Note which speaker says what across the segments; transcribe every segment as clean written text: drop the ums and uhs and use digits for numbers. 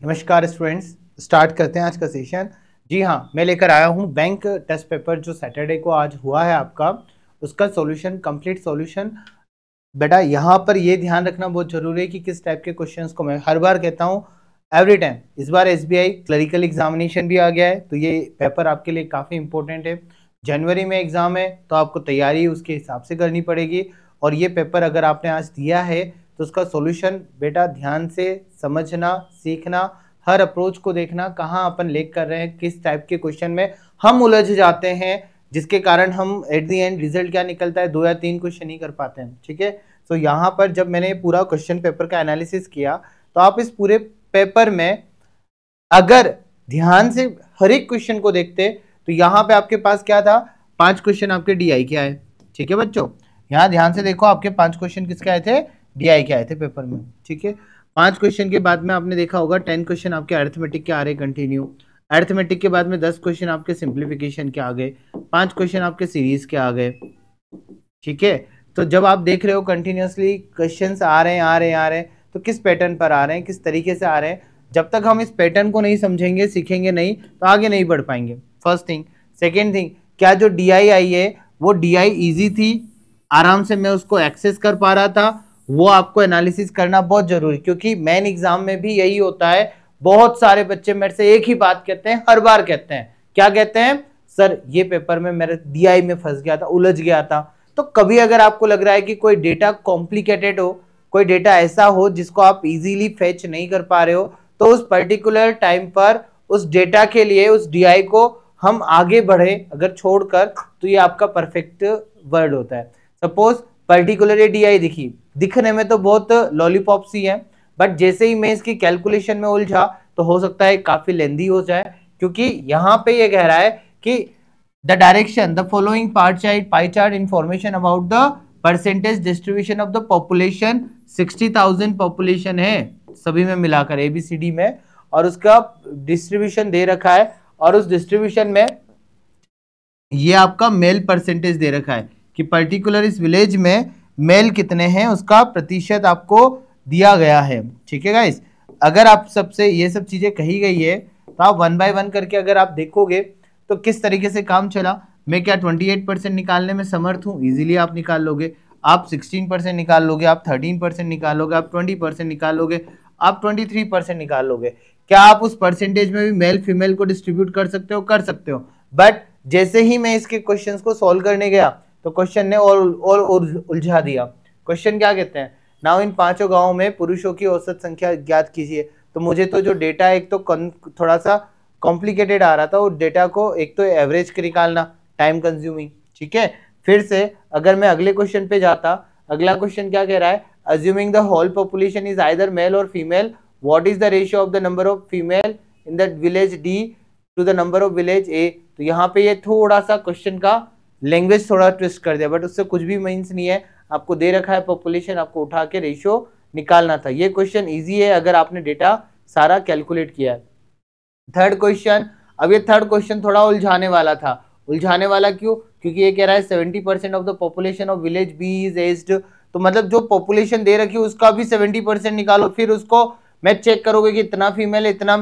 Speaker 1: नमस्कार students, start करते हैं आज का सेशन। जी हाँ, मैं लेकर आया हूँ बैंक टेस्ट पेपर जो सैटरडे को आज हुआ है आपका, उसका सॉल्यूशन, कंप्लीट सॉल्यूशन। बेटा यहाँ पर ये ध्यान रखना बहुत जरूरी है कि किस टाइप के क्वेश्चंस को, मैं हर बार कहता हूँ एवरी टाइम, इस बार एसबीआई क्लरिकल एग्जामिनेशन भी आ गया है, तो ये पेपर आपके लिए काफ़ी इंपॉर्टेंट है। जनवरी में एग्जाम है तो आपको तैयारी उसके हिसाब से करनी पड़ेगी, और ये पेपर अगर आपने आज दिया है तो उसका सॉल्यूशन बेटा ध्यान से समझना, सीखना, हर अप्रोच को देखना, कहाँ अपन लेक कर रहे हैं, किस टाइप के क्वेश्चन में हम उलझ जाते हैं, जिसके कारण हम एट दी एंड रिजल्ट क्या निकलता है, 2 या 3 क्वेश्चन ही कर पाते हैं। ठीक है, तो यहाँ पर जब मैंने पूरा क्वेश्चन पेपर का एनालिसिस किया तो आप इस पूरे पेपर में अगर ध्यान से हर एक क्वेश्चन को देखते तो यहाँ पे आपके पास क्या था, 5 क्वेश्चन आपके डीआई के आए। ठीक है बच्चों, यहाँ ध्यान से देखो, आपके 5 क्वेश्चन किसके आए थे, डीआई के आए थे पेपर में। ठीक है, 5 क्वेश्चन के बाद में आपने देखा होगा 10 क्वेश्चन आपके अरिथमेटिक के आ रहे कंटिन्यू, अरिथमेटिक के बाद में 10 क्वेश्चन आपके सिंप्लीफिकेशन के आ गए, 5 क्वेश्चन आपके सीरीज के आ गए। ठीक है, तो जब आप देख रहे हो कंटिन्यूसली क्वेश्चंस आ रहे हैं तो किस पैटर्न पर आ रहे हैं, किस तरीके से आ रहे हैं, जब तक हम इस पैटर्न को नहीं समझेंगे, सीखेंगे नहीं, तो आगे नहीं बढ़ पाएंगे। First thing. सेकेंड थिंग, क्या जो डीआई आई है वो डीआई इजी थी, आराम से मैं उसको एक्सेस कर पा रहा था, वो आपको एनालिसिस करना बहुत जरूरी, क्योंकि मेन एग्जाम में भी यही होता है। बहुत सारे बच्चे मेरे से एक ही बात कहते हैं, हर बार कहते हैं, क्या कहते हैं, सर ये पेपर में मेरे डीआई में फंस गया था, उलझ गया था। तो कभी अगर आपको लग रहा है कि कोई डेटा कॉम्प्लिकेटेड हो, कोई डेटा ऐसा हो जिसको आप इजीली फेच नहीं कर पा रहे हो, तो उस पर्टिकुलर टाइम पर उस डेटा के लिए, उस डीआई को हम आगे बढ़े अगर छोड़कर, तो ये आपका परफेक्ट वर्ड होता है। सपोज पर्टिकुलर डीआई दिखने में तो बहुत लॉलीपॉप सी है, बट जैसे ही मैं इसकी कैलकुलेशन में उलझा तो हो सकता है काफी लेंदी हो जाए, क्योंकि यहाँ पे ये कह रहा है कि the direction the following pie chart information about the percentage distribution of the population, 60,000 population है सभी में मिलाकर एबीसीडी में, और उसका डिस्ट्रीब्यूशन दे रखा है, और उस डिस्ट्रीब्यूशन में ये आपका मेल परसेंटेज दे रखा है कि पर्टिकुलर इस विलेज में मेल कितने हैं, उसका प्रतिशत आपको दिया गया है। ठीक है गाइस, अगर आप सबसे ये सब चीजें कही गई है तो आप 1 बाय 1 करके अगर आप देखोगे तो किस तरीके से काम चला। मैं क्या 28% निकालने में समर्थ हूँ, इजीली आप निकाल लोगे, आप 16% निकाल लोगे, आप 13% निकालोगे, आप 20% निकालोगे, आप 23% निकाल लोगे। क्या आप उस परसेंटेज में भी मेल फीमेल को डिस्ट्रीब्यूट कर सकते हो, कर सकते हो, बट जैसे ही मैं इसके क्वेश्चंस को सॉल्व करने गया तो क्वेश्चन ने और उलझा दिया। क्वेश्चन क्या कहते हैं, नाउ इन 5 गांवों में पुरुषों की औसत संख्या ज्ञात कीजिए। तो मुझे तो जो डेटा एक तो थोड़ा सा कॉम्प्लिकेटेड आ रहा था, वो डेटा को एक तो एवरेज के निकालना टाइम कंज्यूमिंग। ठीक है, फिर से अगर मैं अगले क्वेश्चन पे जाता, अगला क्वेश्चन क्या कह रहा है, assuming the whole population is either male or female, what is the ratio of the number of female in the village D to the number of village A. तो यहाँ पे ये थोड़ा सा क्वेश्चन का लैंग्वेज थोड़ा ट्विस्ट कर दिया, बट उससे कुछ भी मीन्स नहीं है, आपको दे रखा है पॉपुलेशन, आपको उठा के रेशियो निकालना था। ये क्वेश्चन इजी है अगर आपने डेटा सारा कैलकुलेट किया है। थर्ड क्वेश्चन, अब ये थर्ड क्वेश्चन थोड़ा उलझाने वाला था। उलझाने वाला क्यों, क्योंकि ये कह रहा है 70% of the population of village B is aged, तो मतलब जो पॉपुलेशन दे रखी है उसका भी 70% निकालो, फिर उसको मैं चेक करोगे कि इतना फीमेल है, इतना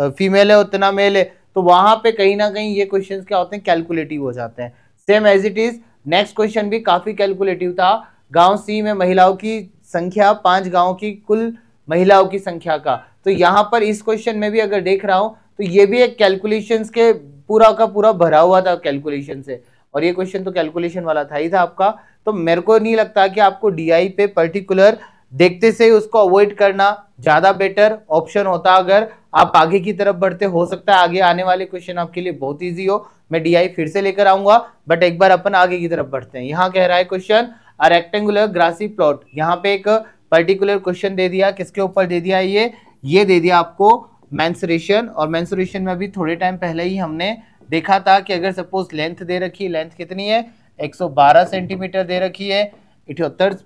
Speaker 1: फीमेल है, उतना मेल है, तो वहां पे कहीं ना कहीं ये क्वेश्चंस क्या होते हैं, कैलकुलेटिव हो जाते हैं। Same as it is next question भी काफी कैलकुलेटिव था। गांव सी में महिलाओं की संख्या 5 गांव की कुल महिलाओं की संख्या का, तो यहाँ पर इस क्वेश्चन में भी अगर देख रहा हूं तो ये भी एक कैलकुलेशंस के पूरा का पूरा भरा हुआ था कैलकुलेशन से, और ये क्वेश्चन तो कैलकुलेशन वाला था ही था आपका। तो मेरे को नहीं लगता कि आपको डीआई पे पर्टिकुलर देखते से उसको अवॉइड करना ज्यादा बेटर ऑप्शन होता। अगर आप आगे की तरफ बढ़ते, हो सकता है आगे आने वाले क्वेश्चन आपके लिए बहुत इजी हो, मैं डीआई फिर से लेकर आऊंगा, बट एक बार अपन आगे की तरफ बढ़ते हैं। यहाँ कह रहा है question a rectangular grassy plot, यहाँ पे एक पर्टिकुलर क्वेश्चन दे दिया, किसके ऊपर दे दिया, ये दे दिया आपको मेंसुरेशन, और मेंसुरेशन में अभी थोड़े टाइम पहले ही हमने देखा था कि अगर सपोज लेंथ दे रखी है, लेंथ कितनी है, 112 सेंटीमीटर दे रखी है, 78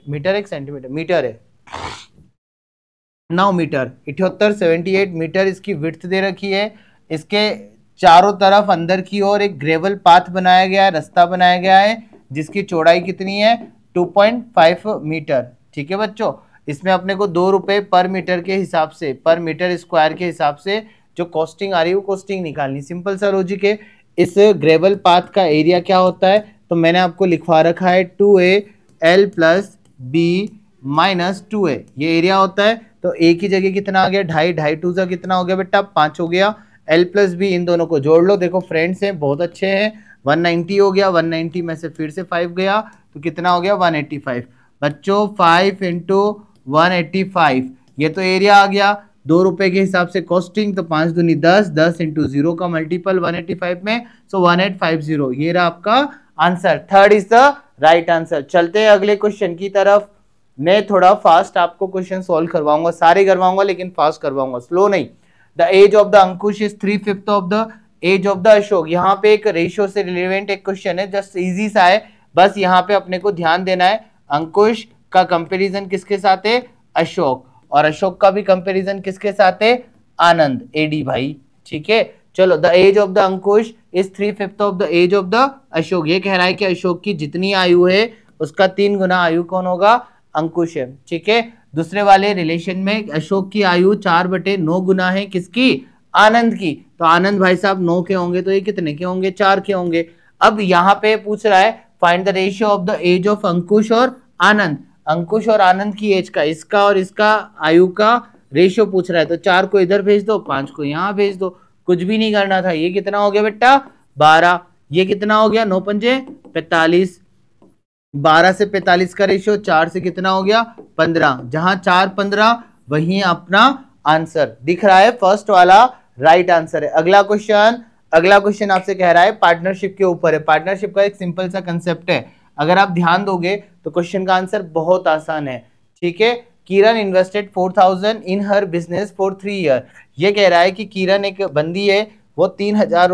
Speaker 1: मीटर, एक सेंटीमीटर मीटर है, 9 मीटर, 78 मीटर इसकी विड्थ दे रखी है। इसके चारों तरफ अंदर की ओर एक ग्रेवल पाथ बनाया गया है, रास्ता बनाया गया है, जिसकी चौड़ाई कितनी है, 2.5 मीटर। ठीक है बच्चों, इसमें अपने को 2 रुपए पर मीटर के हिसाब से, पर मीटर स्क्वायर के हिसाब से जो कॉस्टिंग आ रही है वो कॉस्टिंग निकालनी। सिंपल सा लॉजिक है। इस ग्रेवल पाथ का एरिया क्या होता है, तो मैंने आपको लिखवा रखा है 2AL plus B minus 2A, ये एरिया होता है। तो ए की जगह कितना आ गया, 2.5, 2.5 टू सा कितना हो गया बेटा, 5 हो गया। एल प्लस बी इन दोनों को जोड़ लो, देखो फ्रेंड्स हैं बहुत अच्छे हैं, 190 हो गया, 190 में से फिर से 5 गया तो कितना हो गया 185। बच्चों 5 इंटू 185, ये तो एरिया आ गया। 2 रुपए के हिसाब से कॉस्टिंग, तो 5 दूनी 10, 10 इंटू 0 का मल्टीपल 185 में, सो 1850, ये रहा आपका answer. Third is the right answer. चलते हैं अगले क्वेश्चन की तरफ। मैं थोड़ा फास्ट आपको क्वेश्चन सॉल्व करवाऊंगा, सारे करवाऊंगा लेकिन फास्ट करवाऊंगा, स्लो नहीं। The age of the Ankush is 3/5 of the age of the Ashok. यहाँ पे एक रेशियो से रिलेवेंट एक क्वेश्चन है, जस्ट इजी सा है, बस यहाँ पे अपने को ध्यान देना है। अंकुश का कंपैरिजन किसके साथ है, अशोक, और अशोक का भी कंपैरिजन किसके साथ है, आनंद, एडी भाई, ठीक है। चलो, the age of the Ankush is 3/5 of the age of the Ashok. ये कह रहा है कि अशोक की जितनी आयु है उसका 3 गुना आयु कौन होगा, अंकुश है, ठीक है। दूसरे वाले रिलेशन में अशोक की आयु 4/9 गुना है किसकी, आनंद की, तो आनंद भाई साहब 9 के होंगे, तो ये कितने के होंगे, 4 के होंगे। अब यहाँ पे पूछ रहा है find the ratio of the age of Ankush और आनंद। अंकुश और आनंद की एज का, इसका और इसका आयु का रेशियो पूछ रहा है, तो 4 को इधर भेज दो, 5 को यहाँ भेज दो, कुछ भी नहीं करना था। ये कितना हो गया बेटा 12, ये कितना हो गया 9 पंजे 45, 12 से 45 का रेशियो 4 से कितना हो गया 15, जहां 4 15 वही अपना आंसर दिख रहा है, फर्स्ट वाला राइट आंसर है। अगला क्वेश्चन आपसे कह रहा है पार्टनरशिप के ऊपर है। पार्टनरशिप का एक सिंपल सा कंसेप्ट है, अगर आप ध्यान दोगे तो क्वेश्चन का आंसर बहुत आसान है, ठीक है। Kiran invested 4000 in her business for 3 year. ये कह रहा है कि किरण एक बंदी है, वो 4,000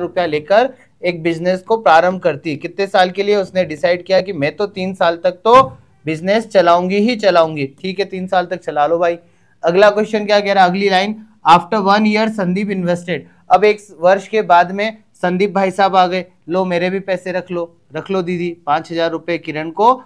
Speaker 1: रुपया लेकर एक बिजनेस को प्रारंभ करती है। कितने साल के लिए, उसने डिसाइड किया कि मैं तो 3 साल तक तो बिजनेस चलाऊंगी ही चलाऊंगी, ठीक है, 3 साल तक चला लो भाई। अगला क्वेश्चन क्या कह रहा है, अगली line, after 1 year Sandeep invested. अब 1 वर्ष के बाद में संदीप भाई साहब आ गए, लो मेरे भी पैसे रख लो दीदी, 5,000 रुपए किरण को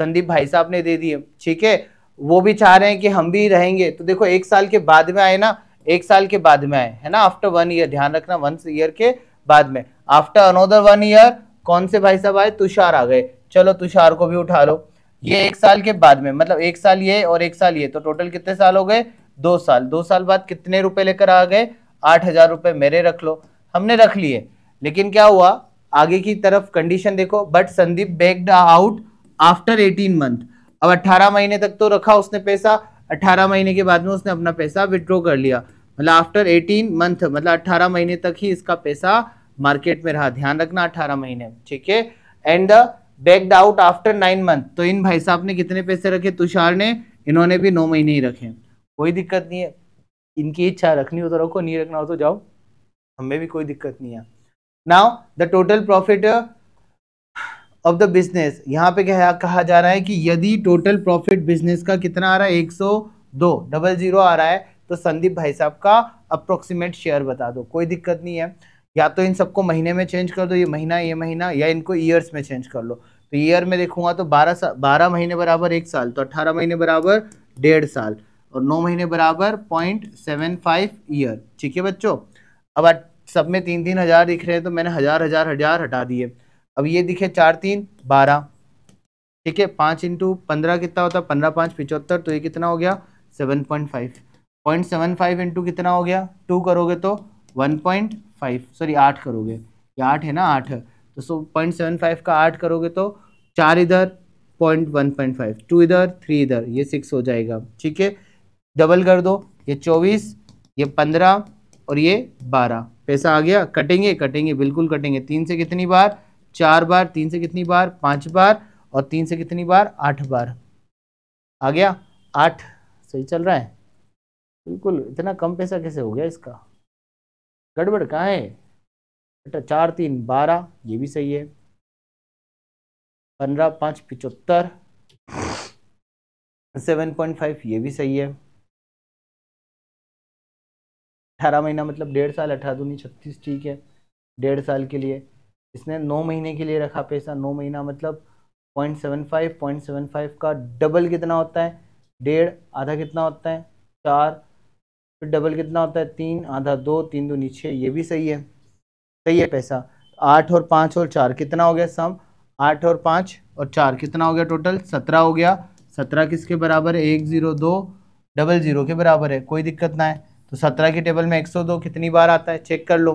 Speaker 1: संदीप भाई साहब ने दे दिए, ठीक है। वो भी चाह रहे हैं कि हम भी रहेंगे, तो देखो 1 साल के बाद में आए ना, 1 साल के बाद में आए है ना, आफ्टर 1 ईयर, ध्यान रखना 1 ईयर के बाद में। आफ्टर अनदर 1 ईयर कौन से भाई साहब आए, तुषार आ गए, चलो तुषार को भी उठा लो। ये 1 साल के बाद में, मतलब 1 साल ये और 1 साल ये, तो टोटल कितने साल हो गए, 2 साल। 2 साल बाद कितने रुपए लेकर आ गए, 8,000 रुपए मेरे रख लो, हमने रख लिए। लेकिन क्या हुआ, आगे की तरफ कंडीशन देखो, but Sandeep backed out after 18 month. अब 18 महीने तक तो रखा उसने पैसा, 18 महीने के बाद में उसने अपना पैसा विड्रॉ कर लिया, मतलब आफ्टर 18 मंथ, मतलब 18 महीने तक ही इसका पैसा मार्केट में रहा, ध्यान रखना 18 महीने, ठीक है। And backed out after 9 month, तो इन भाई साहब ने कितने पैसे रखे, तुषार ने, इन्होंने भी 9 महीने ही रखे, कोई दिक्कत नहीं है। इनकी इच्छा रखनी हो तो रखो, नहीं रखना हो तो जाओ, हमें भी कोई दिक्कत नहीं है। Now the total profit of the business, यहाँ पे क्या कहा जा रहा है कि यदि टोटल प्रॉफिट बिजनेस का कितना आ रहा है 102 आ रहा है, तो संदीप भाई साहब का अप्रोक्सीमेट शेयर बता दो, कोई दिक्कत नहीं है। या तो इन सबको महीने में चेंज कर दो, ये महीना, या इनको ईयर्स में चेंज कर लो। तो ईयर में देखूंगा तो 12 महीने बराबर 1 साल, तो 18 महीने बराबर 1.5 साल, और 9 महीने बराबर 0.75 ईयर, ठीक है बच्चों। अब सब में 3-3 हज़ार दिख रहे हैं, तो मैंने हजार हटा दिए। अब ये दिखे 4 3 12, ठीक है, 5 इंटू 15 कितना होता है, 15 5 75, तो ये कितना हो गया 7.5, 0.75 इंटू कितना हो गया, 2 करोगे तो 1.5, सॉरी 8 करोगे, ये 8 है ना, 8, तो 0.75 का 8 करोगे तो 4 इधर 1.5, 2 इधर 3 इधर, ये 6 हो जाएगा, ठीक है। डबल कर दो, ये 24, ये 15 और ये 12, पैसा आ गया। कटेंगे बिल्कुल कटेंगे, 3 से कितनी बार 4 बार, 3 से कितनी बार 5 बार, और 3 से कितनी बार 8 बार, आ गया 8, सही चल रहा है बिल्कुल। इतना कम पैसा कैसे हो गया इसका, गड़बड़ कहाँ है बेटा। 4 3 12, ये भी सही है, 15 5 75, 7.5 ये भी सही है, 18 महीना मतलब 1.5 साल, 18 दूनी 36, ठीक है, 1.5 साल के लिए। इसने 9 महीने के लिए रखा पैसा, 9 महीना मतलब 0.75 का डबल कितना होता है 1.5, आधा कितना होता है 4, फिर डबल कितना होता है 3, आधा 2, 3 दूनी 6, ये भी सही है पैसा। 8 और 5 और 4 कितना हो गया सम, 8 और 5 और 4 कितना हो गया टोटल 17 हो गया। 17 किसके बराबर है 10200 के बराबर है, कोई दिक्कत ना है। तो 17 की टेबल में 102 कितनी बार आता है चेक कर लो।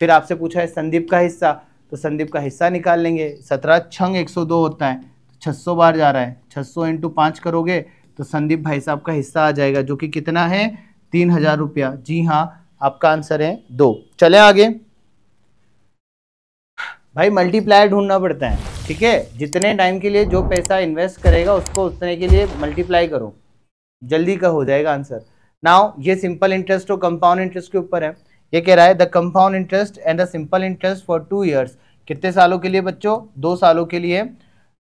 Speaker 1: फिर आपसे पूछा है संदीप का हिस्सा, तो संदीप का हिस्सा निकाल लेंगे। 17 छंग 102 होता है, तो 600 बार जा रहा है, 600 इंटू 5 करोगे तो संदीप भाई साहब का हिस्सा आ जाएगा, जो कि कितना है 3000 रुपया। जी हाँ, आपका आंसर है 2। चले आगे भाई, मल्टीप्लायर ढूंढना पड़ता है, ठीक है। जितने टाइम के लिए जो पैसा इन्वेस्ट करेगा उसको उतने के लिए मल्टीप्लाई करो, जल्दी का हो जाएगा आंसर। नाउ ये सिंपल इंटरेस्ट और कंपाउंड इंटरेस्ट के ऊपर है। ये कह रहा है the compound interest and the simple interest for 2 years, कितने सालों के लिए बच्चों 2 सालों के लिए,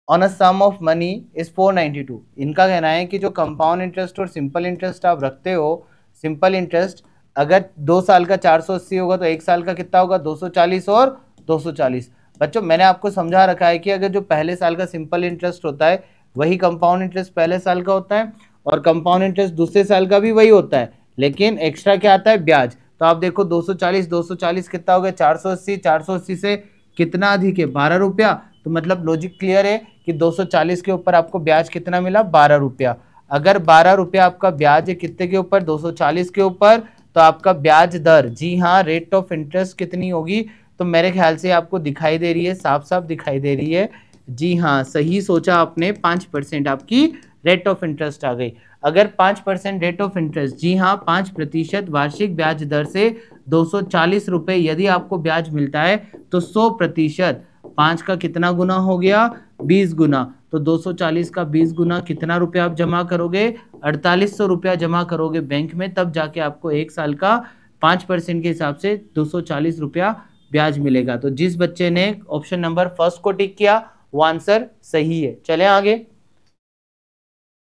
Speaker 1: on a sum of money is 492। इनका कहना है कि जो कंपाउंड इंटरेस्ट और सिंपल इंटरेस्ट आप रखते हो, सिंपल इंटरेस्ट अगर 2 साल का 480 होगा तो 1 साल का कितना होगा 240 और 240। बच्चों मैंने आपको समझा रखा है कि अगर जो पहले साल का सिंपल इंटरेस्ट होता है वही कंपाउंड इंटरेस्ट पहले साल का होता है, और कंपाउंड इंटरेस्ट दूसरे साल का भी वही होता है, लेकिन एक्स्ट्रा क्या आता है ब्याज। तो आप देखो 240 कितना हो गया 480, 480 से कितना अधिक है 12 रुपया। तो मतलब लॉजिक क्लियर है कि 240 के ऊपर आपको ब्याज कितना मिला 12 रुपया। अगर 12 रुपया आपका ब्याज है कितने के ऊपर 240 के ऊपर, तो आपका ब्याज दर, जी हाँ, रेट ऑफ इंटरेस्ट कितनी होगी, तो मेरे ख्याल से आपको दिखाई दे रही है, साफ साफ दिखाई दे रही है। जी हाँ, सही सोचा आपने, 5% आपकी रेट ऑफ इंटरेस्ट आ गई। अगर 5% रेट ऑफ इंटरेस्ट, जी हाँ 5% वार्षिक ब्याज दर से 240 रुपये यदि आपको ब्याज मिलता है, तो 100% 5 का कितना गुना हो गया 20 गुना। तो 240 का 20 गुना कितना रुपया आप जमा करोगे 4800 रुपया जमा करोगे बैंक में, तब जाके आपको 1 साल का 5% के हिसाब से 240 रुपया ब्याज मिलेगा। तो जिस बच्चे ने ऑप्शन नंबर फर्स्ट को टिक किया वो आंसर सही है। चलें आगे,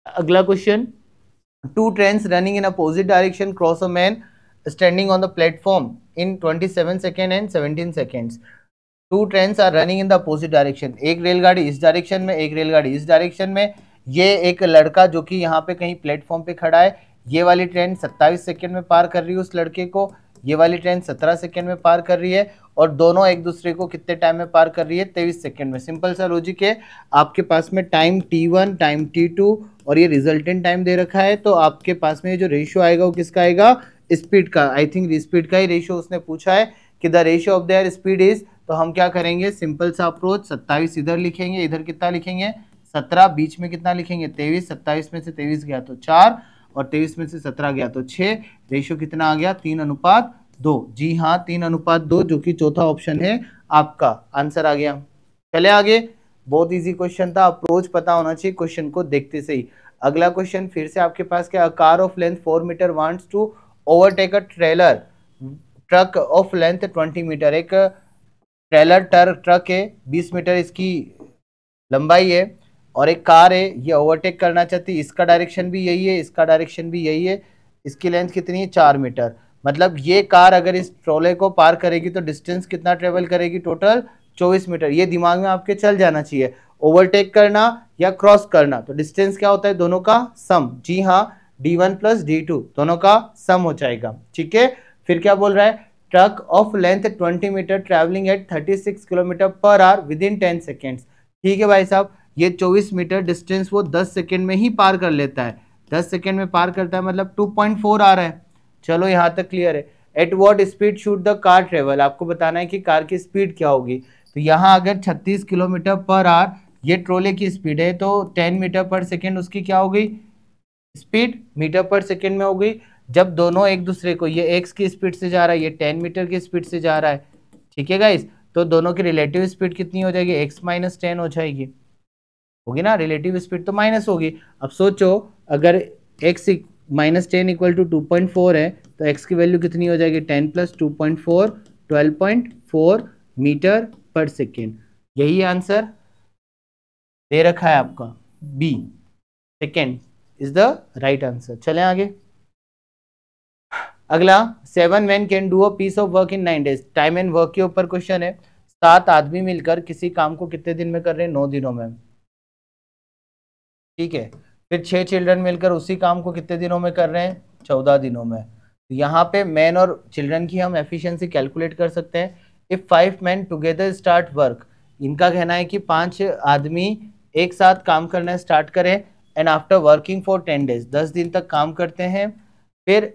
Speaker 1: अगला question. 2 trains running in opposite direction cross a man standing on the platform in 27 seconds and 17 seconds. 2 trains are running in the opposite direction. एक रेलगाड़ी इस डायरेक्शन में, एक रेलगाड़ी इस डायरेक्शन में। ये एक लड़का जो कि यहाँ पे कहीं प्लेटफॉर्म पे खड़ा है, ये वाली ट्रेन 27 सेकंड में पार कर रही है उस लड़के को, ये वाली ट्रेन 17 सेकंड में पार कर रही है, और दोनों एक दूसरे को कितने टाइम में पार कर रही है 23 सेकंड में। सिंपल सा लॉजिक है, आपके पास में टाइम t1 टाइम t2 और ये रिजल्टेंट टाइम दे रखा है, तो आपके पास में जो रेशियो आएगा वो किसका आएगा स्पीड का। आई थिंक स्पीड का ही रेशियो उसने पूछा है कि the ratio of their speed is, तो हम क्या करेंगे सिंपल सा अप्रोच, 27 इधर लिखेंगे, इधर कितना लिखेंगे 17, बीच में कितना लिखेंगे 23, 27 में से 23 गया तो 4 और 23 में से 17 गया तो 6, रेशियो कितना आ गया 3:2। जी हाँ 3:2, जो कि चौथा ऑप्शन है आपका आंसर आ गया। चले आगे, बहुत इजी क्वेश्चन था, अप्रोच पता होना चाहिए क्वेश्चन को देखते से ही। अगला क्वेश्चन फिर से आपके पास क्या, car of length 4 metre wants to overtake a trailer truck of length 20 metre. एक ट्रेलर ट्रक है 20 मीटर इसकी लंबाई है, और एक कार है ये ओवरटेक करना चाहती है, इसका डायरेक्शन भी यही है, इसका डायरेक्शन भी यही है, इसकी लेंथ कितनी है 4 मीटर। मतलब ये कार अगर इस ट्रोले को पार करेगी तो डिस्टेंस कितना ट्रेवल करेगी टोटल 24 मीटर। ये दिमाग में आपके चल जाना चाहिए, ओवरटेक करना या क्रॉस करना, तो डिस्टेंस क्या होता है दोनों का सम। जी हाँ d1 प्लस d2 दोनों का सम हो जाएगा, ठीक है। फिर क्या बोल रहा है, truck of length 20 metre travelling at 36 kilometre per hour within 10 seconds. ठीक है भाई साहब, ये 24 मीटर डिस्टेंस वो 10 सेकेंड में ही पार कर लेता है, 10 सेकेंड में पार करता है, मतलब 2.4 आ रहा है। चलो यहाँ तक क्लियर है। At what speed should the car travel, आपको बताना है कि कार की स्पीड क्या होगी। तो यहाँ अगर 36 किलोमीटर पर आवर ये ट्रोले की स्पीड है, तो 10 मीटर पर सेकेंड उसकी क्या हो गई स्पीड, मीटर पर सेकेंड में हो गई। जब दोनों एक दूसरे को, ये x की स्पीड से जा रहा है, ये 10 मीटर की स्पीड से जा रहा है, ठीक है गाइस, तो दोनों की रिलेटिव स्पीड कितनी हो जाएगी x माइनस 10 हो जाएगी, होगी ना, रिलेटिव स्पीड तो माइनस होगी। अब सोचो अगर x माइनस 10 इक्वल टू 2.4 है, तो x की वैल्यू कितनी हो जाएगी 10 प्लस 2.4 12.4 मीटर पर सेकेंड। यही आंसर दे रखा है आपका, B second is the right answer. चलें आगे, अगला 7 men can do a piece of work in 9 days। Time and work के ऊपर क्वेश्चन है। 7 आदमी मिलकर किसी काम को कितने दिन में कर रहे हैं 9 दिनों में। ठीक है। फिर 6 चिल्ड्रन मिलकर उसी काम को कितने दिनों में कर रहे हैं, 14 दिनों में। तो यहाँ पे मैन और चिल्ड्रन की हम एफिशिएंसी कैलकुलेट कर सकते हैं। If 5 men together start work, इनका कहना है कि 5 आदमी एक साथ काम करना स्टार्ट करें, and after working for 10 days, 10 दिन तक काम करते हैं, फिर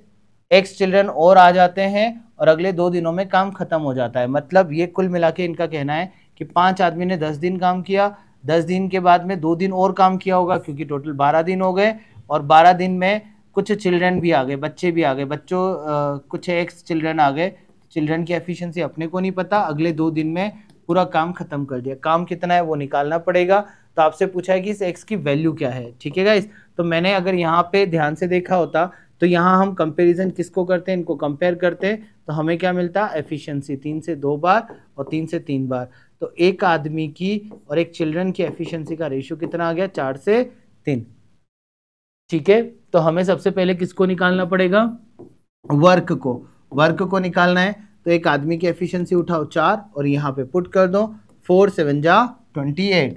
Speaker 1: एक्स चिल्ड्रन और आ जाते हैं और अगले 2 दिनों में काम खत्म हो जाता है। मतलब ये कुल मिला के इनका कहना है कि 5 आदमी ने 10 दिन काम किया, 10 दिन के बाद में 2 दिन और काम किया होगा, क्योंकि टोटल 12 दिन हो गए, और 12 दिन में कुछ चिल्ड्रन भी आ गए, बच्चे भी आ गए, कुछ एक्स चिल्ड्रन आ गए। चिल्ड्रन की एफिशिएंसी अपने को नहीं पता, अगले 2 दिन में पूरा काम खत्म कर दिया। काम कितना है वो निकालना पड़ेगा। तो आपसे पूछा है कि इस एक्स की वैल्यू क्या है। ठीक है गाइस, तो मैंने अगर यहाँ पे ध्यान से देखा होता तो यहाँ हम कंपैरिजन किसको करते हैं, इनको कंपेयर करते हैं, तो हमें क्या मिलता, एफिशिएंसी 3 से 2 बार और 3 से 3 बार। तो एक आदमी की और एक चिल्ड्रन की एफिशिएंसी का रेशियो कितना आ गया, 4 से 3। ठीक है, तो हमें सबसे पहले किसको निकालना पड़ेगा, वर्क को निकालना है। तो एक आदमी की एफिशिएंसी उठाओ 4 और यहाँ पे पुट कर दो, 4 7 जा 28,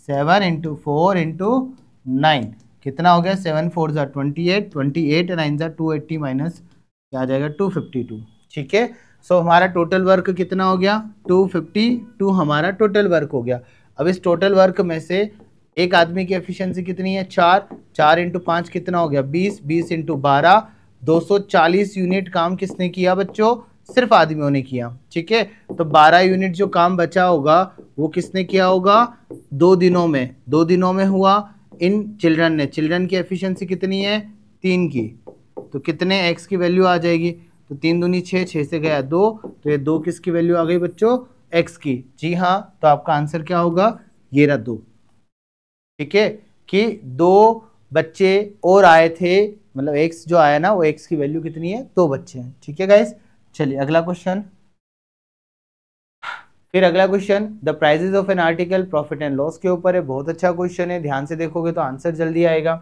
Speaker 1: 7 × 4 × 9 कितना हो गया, 7 4 जा 28, 28 9 जा 280 माइनस क्या आ जाएगा 252। ठीक है, सो हमारा टोटल वर्क कितना हो गया, 252 हमारा टोटल वर्क हो गया। अब इस टोटल वर्क में से एक आदमी की एफिशिएंसी कितनी है, 4 × 5 कितना हो गया, 20, 20 × 12 240 यूनिट काम किसने किया बच्चों, सिर्फ आदमियों ने किया। ठीक है, तो 12 यूनिट जो काम बचा होगा वो किसने किया होगा, 2 दिनों में हुआ इन चिल्ड्रन ने। चिल्ड्रन की एफिशिएंसी कितनी है, 3 की, तो कितने एक्स की वैल्यू आ जाएगी, तो 3 दूनी 6, 6 से गया 2, तो ये 2 किसकी वैल्यू आ गई बच्चों, एक्स की। जी हाँ, तो आपका आंसर क्या होगा, ये रहा 2। ठीक है, कि 2 बच्चे और आए थे, मतलब एक्स जो आया ना वो एक्स की वैल्यू कितनी है, 2 बच्चे हैं। ठीक है गाइस, चलिए अगला क्वेश्चन। फिर अगला question, the prices of an article profit and loss के ऊपर है। बहुत अच्छा क्वेश्चन है, ध्यान से देखोगे तो आंसर जल्दी आएगा।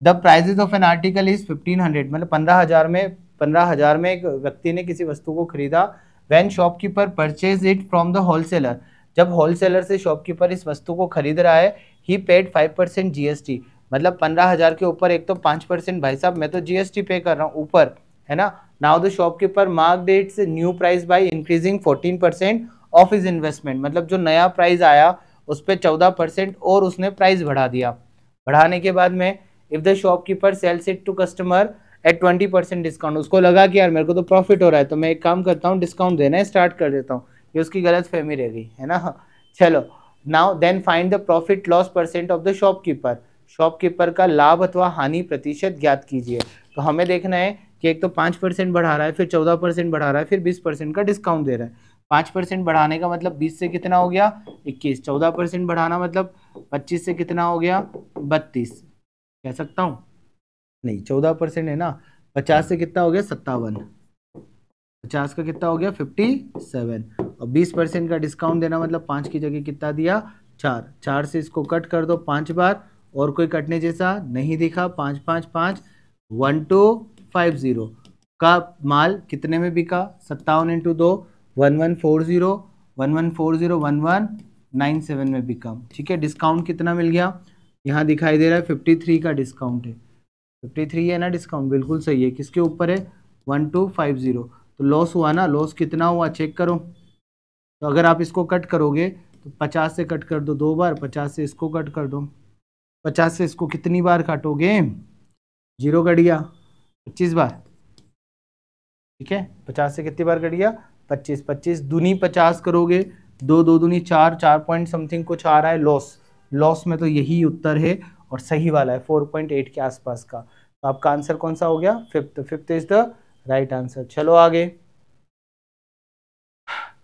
Speaker 1: The prices of an article is 1500, मतलब 15,000 में एक व्यक्ति ने किसी वस्तु को खरीदा। When shopkeeper purchase it from the wholesaler, जब होलसेलर से शॉपकीपर इस वस्तु को खरीद रहा है, ही पेड 5% GST, मतलब 15,000 के ऊपर एक तो 5%, भाई साहब मैं तो GST पे कर रहा हूँ ऊपर, है ना। Now the shopkeeper marked it's new price by increasing 14% of his investment, मतलब जो नया प्राइस आया उस पर 14% और उसने प्राइस बढ़ा दिया। बढ़ाने के बाद में if the shopkeeper sells it to customer at 20% discount, उसको लगा कि यार मेरे को तो प्रॉफिट हो रहा है तो मैं एक काम करता हूँ डिस्काउंट देना स्टार्ट कर देता हूँ, ये उसकी गलत फहमी रह गई, है ना। चलो, now then find the profit loss percent of the shopkeeper, shopkeeper का लाभ अथवा हानि प्रतिशत ज्ञात कीजिए। तो हमें देखना है कि एक तो 5% बढ़ा रहा है, फिर 14% बढ़ा रहा है, फिर 20% का डिस्काउंट दे रहा है। 5% बढ़ाने का मतलब 20 से कितना हो गया 21, 14% बढ़ाना मतलब 25 से कितना हो गया 32, कह सकता हूँ नहीं 14% है ना, 50 से कितना हो गया 57, 50 का कितना हो गया 57, और 20% का डिस्काउंट देना मतलब 5 की जगह कितना दिया 4, 4 से इसको कट कर दो 5 बार, और कोई कटने जैसा नहीं दिखा, 5 5 5 1250 का माल कितने में बिका, 57 × 2 1140, 1140 1197 में बिका। ठीक है, डिस्काउंट कितना मिल गया, यहाँ दिखाई दे रहा है 53 का डिस्काउंट है, 53 है ना डिस्काउंट, बिल्कुल सही है। किसके ऊपर है 1250, तो लॉस हुआ ना, लॉस कितना हुआ चेक करो। तो अगर आप इसको कट करोगे तो 50 से कट कर दो 2 बार, 50 से इसको कट कर दो, 50 से इसको कितनी बार काटोगे, 0 कट गया 25 बार। ठीक है, 50 से कितनी बार कट गया 25, 25 दूनी 50 करोगे, 2 2 दूनी 4, 4 पॉइंट समथिंग कुछ आ रहा है लॉस, लॉस में तो यही उत्तर है और सही वाला है 4.8 के आसपास का। तो आपका आंसर कौन सा हो गया, fifth is the right answer. चलो आगे,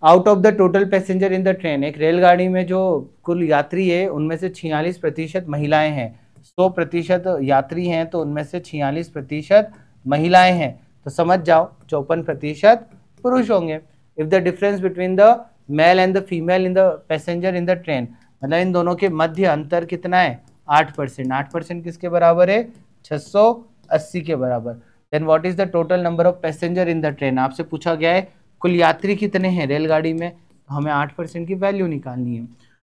Speaker 1: out of the total passenger in the train, एक रेलगाड़ी में जो कुल यात्री है उनमें से 46% महिलाएं हैं, 100% यात्री हैं तो उनमें से 46% महिलाएं हैं, तो समझ जाओ 54% पुरुष होंगे। If the difference between the male and the female in the passenger in the train, मतलब इन दोनों के मध्य अंतर कितना है 8%, 8% किसके बराबर है 680 के बराबर। Then what is the total number of passenger in the train, आपसे पूछा गया है कुल यात्री कितने हैं रेलगाड़ी में, तो हमें 8% की वैल्यू निकालनी है।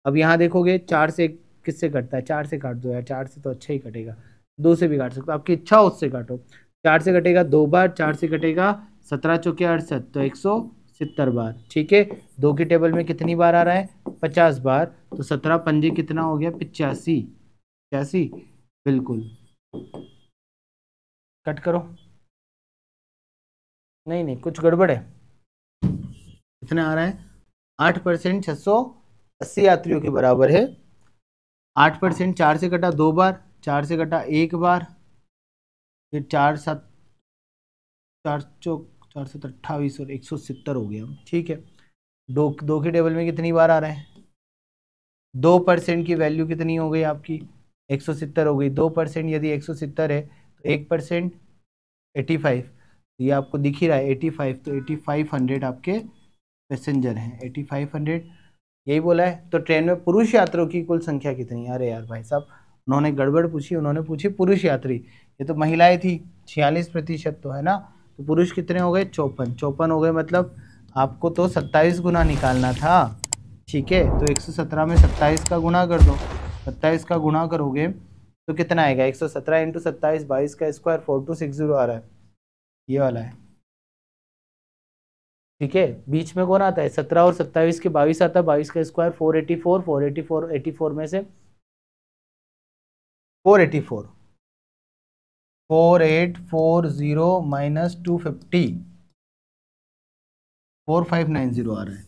Speaker 1: अब यहाँ देखोगे 4 से किससे कटता है, 4 से काट दो यार, 4 से तो अच्छा ही कटेगा, 2 से भी काट सकते हो, आपकी इच्छा हो उससे काटो। 4 से कटेगा 2 बार, 4 से कटेगा 17 चौके 68, तो 170 बार। ठीक है, 2 की टेबल में कितनी बार आ रहा है, 50 बार, तो 17 पंजे कितना हो गया, 85, 85, बिल्कुल। कट करो, नहीं नहीं कुछ गड़बड़ है, कितना आ रहा है, 8%, 680 यात्रियों के बराबर है। 8%, 4 से कटा 2 बार, 4 से कटा 1 बार, फिर 4 7 और 170 हो गया। ठीक है, दो के टेबल में कितनी बार आ रहा है, 2% की वैल्यू कितनी हो गई आपकी, 170 हो गई। 2% यदि 170 है तो 1% 85, ये आपको दिख ही रहा है 85, तो 8500 आपके पैसेंजर हैं, 8500, यही बोला है। तो ट्रेन में पुरुष यात्रियों की कुल संख्या कितनी है, अरे यार भाई साहब उन्होंने गड़बड़ पूछी, उन्होंने पूछी पुरुष यात्री, ये तो महिलाएं थी 46% तो है ना, तो पुरुष कितने हो गए, 54 हो गए, मतलब आपको तो 27 गुना निकालना था। ठीक है, तो 117 में 27 का गुणा कर दो, 27 का गुणा करोगे तो कितना आएगा, 117 इंटू 27, 22 का स्क्वायर, 4260 आ रहा है, ये वाला है। ठीक है, बीच में कौन आता है, 17 और 27 के 22 आता है, 22 का स्क्वायर 484, 484, 84 में से 484, 4840 माइनस 250, 4590 आ रहा है,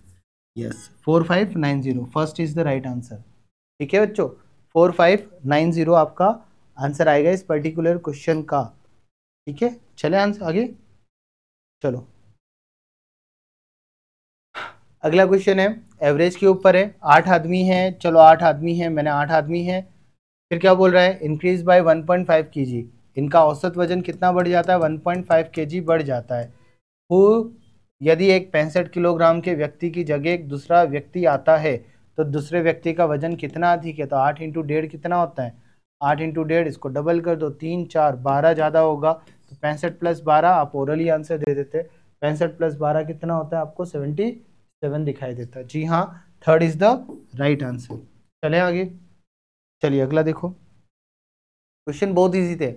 Speaker 1: yes 4590, first is the right answer. ठीक है बच्चों, 4590 आपका आंसर आएगा इस पर्टिकुलर क्वेश्चन का। ठीक है, चले आंसर आगे, चलो अगला क्वेश्चन है, एवरेज के ऊपर है, 8 आदमी हैं, चलो 8 आदमी हैं, मैंने 8 आदमी हैं, फिर क्या बोल रहा है, इंक्रीज बाय 1.5 kg, इनका औसत वजन कितना बढ़ जाता है, 1.5 kg बढ़ जाता है। वो यदि एक 65 किलोग्राम के व्यक्ति की जगह एक दूसरा व्यक्ति आता है तो दूसरे व्यक्ति का वजन कितना अधिक है, तो 8 इंटू 1.5 कितना होता है, 8 इंटू 1.5, इसको डबल कर दो, 3 4 12 ज़्यादा होगा, तो 65 प्लस 12, आप ओरली आंसर दे देते, 65 प्लस 12 कितना होता है आपको, 77 दिखाई देता है। जी हाँ, third is the right answer. चले आगे, चलिए अगला देखो, क्वेश्चन बहुत इजी थे,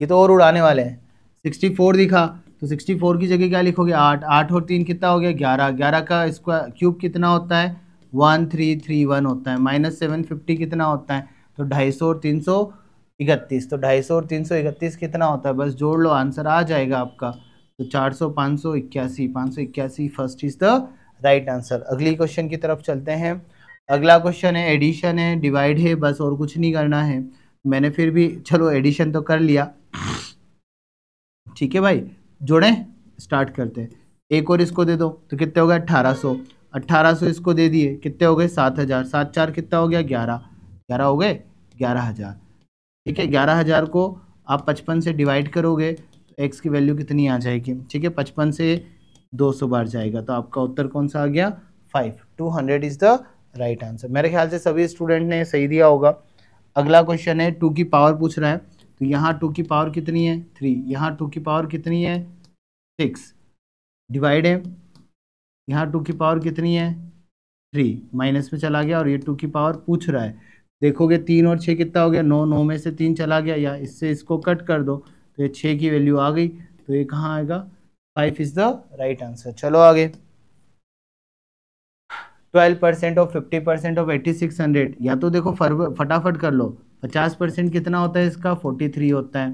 Speaker 1: ये तो और उड़ाने वाले हैं। 64 दिखा, तो 64 की जगह क्या लिखोगे, 8, 8 और 3 कितना हो गया, 11, 11 का स्क्वायर क्यूब कितना होता है, 1331 होता है, माइनस 750 कितना होता है, तो 250 और 331, तो 250 और 331 कितना होता है, बस जोड़ लो आंसर आ जाएगा आपका, तो 400, 581, 581 first is the right answer. अगली क्वेश्चन की तरफ चलते हैं। अगला क्वेश्चन है एडिशन है, डिवाइड है, बस और कुछ नहीं करना है, मैंने फिर भी चलो एडिशन तो कर लिया। ठीक है भाई, जोड़ें, स्टार्ट करते हैं, एक और इसको दे दो तो कितने हो गए, 1800, 1800 इसको दे दिए, कितने हो गए, 7000, 7 4 कितना हो गया, 11, 11 हो गए, 11000। ठीक है, 11000 को आप 55 से डिवाइड करोगे तो एक्स की वैल्यू कितनी आ जाएगी, ठीक है, 55 से 200 बार जाएगा, तो आपका उत्तर कौन सा आ गया, 5, 200 इज द राइट आंसर। मेरे ख्याल से सभी स्टूडेंट ने सही दिया होगा। अगला क्वेश्चन है 2 की पावर पूछ रहा है, तो यहाँ 2 की पावर कितनी है, 3, यहाँ 2 की पावर कितनी है, 6, डिवाइड है, यहाँ 2 की पावर कितनी है, 3, माइनस में चला गया, और ये 2 की पावर पूछ रहा है, देखोगे 3 और 6 कितना हो गया, 9, 9 में से 3 चला गया, या इससे इसको कट कर दो तो ये 6 की वैल्यू आ गई, तो ये कहाँ आएगा, 5 इज द राइट आंसर। चलो आगे, 12% और 50% ऑफ 8600, या तो देखो फटाफट कर लो, 50% कितना होता है इसका, 43 होता है,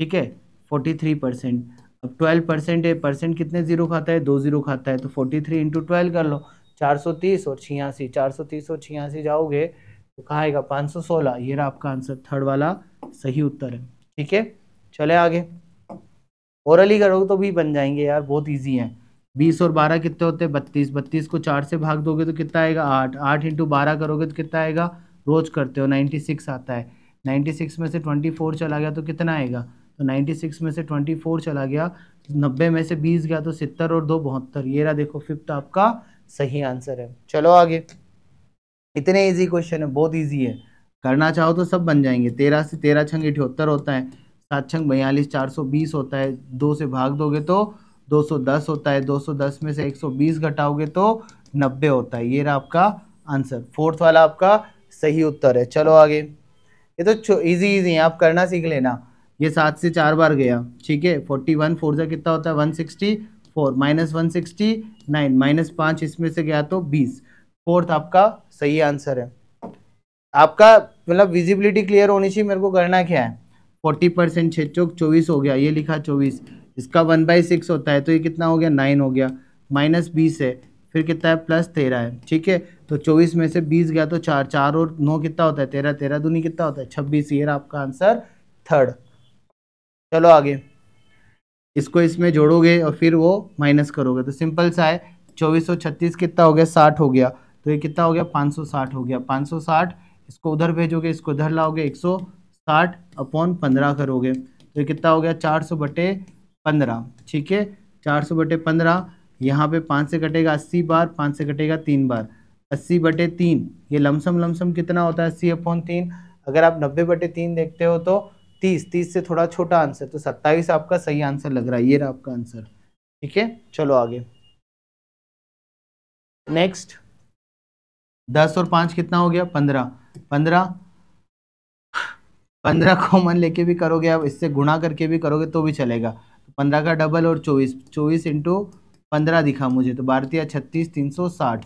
Speaker 1: ठीक है, 43%। अब 12% है, परसेंट कितने जीरो खाता है, 2 जीरो खाता है, तो 43 इंटू 12 कर लो, 430 और 86, 430 और 86 जाओगे तो कहाँ आएगा, 516, ये रहा आपका आंसर, थर्ड वाला सही उत्तर है। ठीक है, चले आगे, ओरली करोगे तो भी बन जाएंगे यार, बहुत ईजी है। 20 और 12 कितने होते हैं, 32, 32 को 4 से भाग दोगे तो कितना आएगा, 8, 8 इंटू 12 करोगे तो कितना आएगा, रोज करते हो, 96 आता है, 96 में से 24 चला गया तो कितना आएगा, तो 96 में से 24 चला गया, 90 में से 20 गया तो 70 और 2 72, ये रहा देखो फिफ्थ आपका सही आंसर है। चलो आगे, इतने इजी क्वेश्चन है, बहुत इजी है, करना चाहो तो सब बन जाएंगे। 13 से 13 छंग 78 होता है, 7 छंग 42, 420 होता है, 2 से भाग दोगे तो 210 होता है, 210 में से 120 घटाओगे तो 90 होता है, ये रहा आपका आंसर, फोर्थ वाला आपका सही उत्तर है। चलो आगे, ये तो इजी इजी है, आप करना सीख लेना। ये 7 से 4 बार गया, ठीक है। 41 4 से कितना होता है 164, माइनस 169, माइनस 5 इसमें से गया तो 20, फोर्थ आपका सही आंसर है। आपका मतलब विजिबिलिटी क्लियर होनी चाहिए। मेरे को करना क्या है, 40% 6 चौक 24 हो गया, ये लिखा 24, इसका 1/6 होता है तो ये कितना हो गया 9 हो गया, माइनस 20 है, फिर कितना है प्लस 13 है, ठीक है। तो 24 में से 20 गया तो 4, 4 और 9 कितना होता है 13, 13 दूनी कितना होता है 26, ये आपका आंसर थर्ड। चलो आगे, इसको इसमें जोड़ोगे और फिर वो माइनस करोगे तो सिंपल सा है, 2436 कितना हो गया 60 हो गया, तो ये कितना हो गया 560 हो गया, 560, इसको उधर भेजोगे इसको इधर लाओगे 160 अपॉन 15 करोगे तो ये कितना हो गया 400/15, ठीक है। 400/15, यहाँ पे 5 से कटेगा 80 बार, 5 से कटेगा 3 बार, 80/3, ये लमसम लमसम कितना होता है 80/3। अगर आप 90/3 देखते हो तो 30 से थोड़ा छोटा आंसर, तो 27 आपका सही आंसर लग रहा है, ये रहा आपका आंसर, ठीक है। चलो आगे, नेक्स्ट 10 और 5 कितना हो गया 15, 15 कॉमन लेके भी करोगे आप, इससे गुणा करके भी करोगे तो भी चलेगा। 15 का डबल और 24, 24 इंटू 15 दिखा मुझे, तो 12 36 360,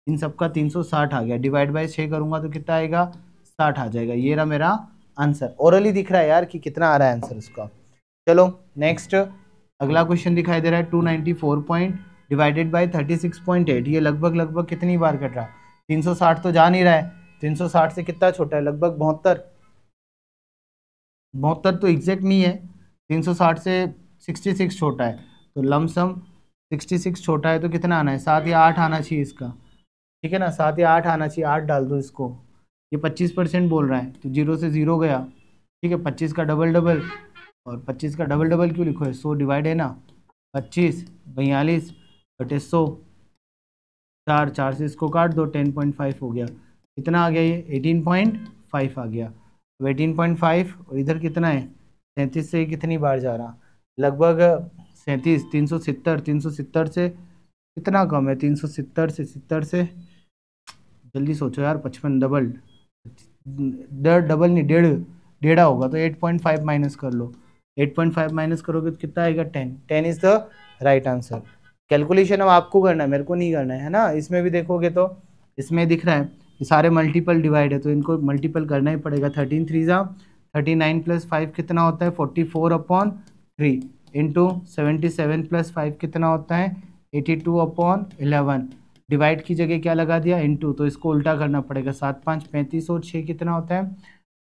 Speaker 1: इन सबका 360 आ गया, डिवाइड बाय 6 करूंगा तो कितना आएगा 60 आ जाएगा, ये रहा मेरा आंसर। ओरली दिख रहा है यार कि कितना आ रहा है आंसर उसका। चलो नेक्स्ट, अगला क्वेश्चन दिखाई दे रहा है 294 पॉइंट डिवाइडेड बाय 36.8, ये लगभग लगभग कितनी बार कट रहा है, 360 तो जा नहीं रहा है, 360 से कितना छोटा है लगभग 72, 72 तो एग्जैक्ट नहीं है, 360 से 66 छोटा है, तो लमसम 66 छोटा है तो कितना आना है 7 या 8 आना चाहिए इसका, ठीक है ना, 7 या 8 आना चाहिए, 8 डाल दो इसको। ये 25% बोल रहा है तो 0 से 0 गया, ठीक है। 25 का डबल डबल, और 25 का डबल डबल क्यों लिखो है, 100 डिवाइड है ना, 25 42/100, 4 4 से इसको काट दो, 10.5 हो गया, कितना आ गया ये 18.5 आ गया। तो 18.5 और इधर कितना है 37 से कितनी बार जा रहा, लगभग 37, 370, 370 से कितना कम है, 370 से 70 से, जल्दी सोचो यार, 55 डबल, डबल नहीं डेढ़ा होगा, तो 8.5 माइनस कर लो, 8.5 माइनस करोगे तो कितना आएगा 10, 10 is the right answer. Calculation अब आपको करना है, मेरे को नहीं करना है ना। इसमें भी देखोगे तो इसमें दिख रहा है ये सारे मल्टीपल डिवाइड है तो इनको मल्टीपल करना ही पड़ेगा। 13 3 जा 39 + 5 कितना होता है 44/3 इंटू 77 + 5 कितना होता है 82/11, डिवाइड की जगह क्या लगा दिया इंटू, तो इसको उल्टा करना पड़ेगा, 7 5 35 और 6 कितना होता है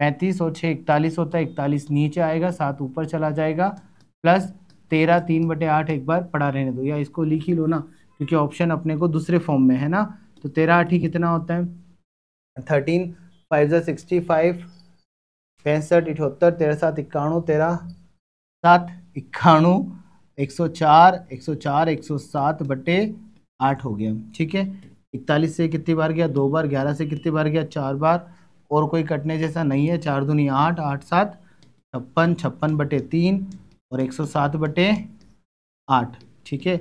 Speaker 1: 35 और 6 41 होता है, 41 नीचे आएगा 7 ऊपर चला जाएगा, प्लस 13 3/8 एक बार पढ़ा रहने दो, या इसको लिख ही लो ना क्योंकि ऑप्शन अपने को दूसरे फॉर्म में है ना। तो 13 8 ही कितना होता है 13 5 65, 65 78, 13 7 91, 13 7 91, 104 104 107/8 हो गया, ठीक है। 41 से कितनी बार गया 2 बार, 11 से कितनी बार गया 4 बार, और कोई कटने जैसा नहीं है, 4 दूनी 8 8 7 56, 56/3 और 107/8, ठीक है।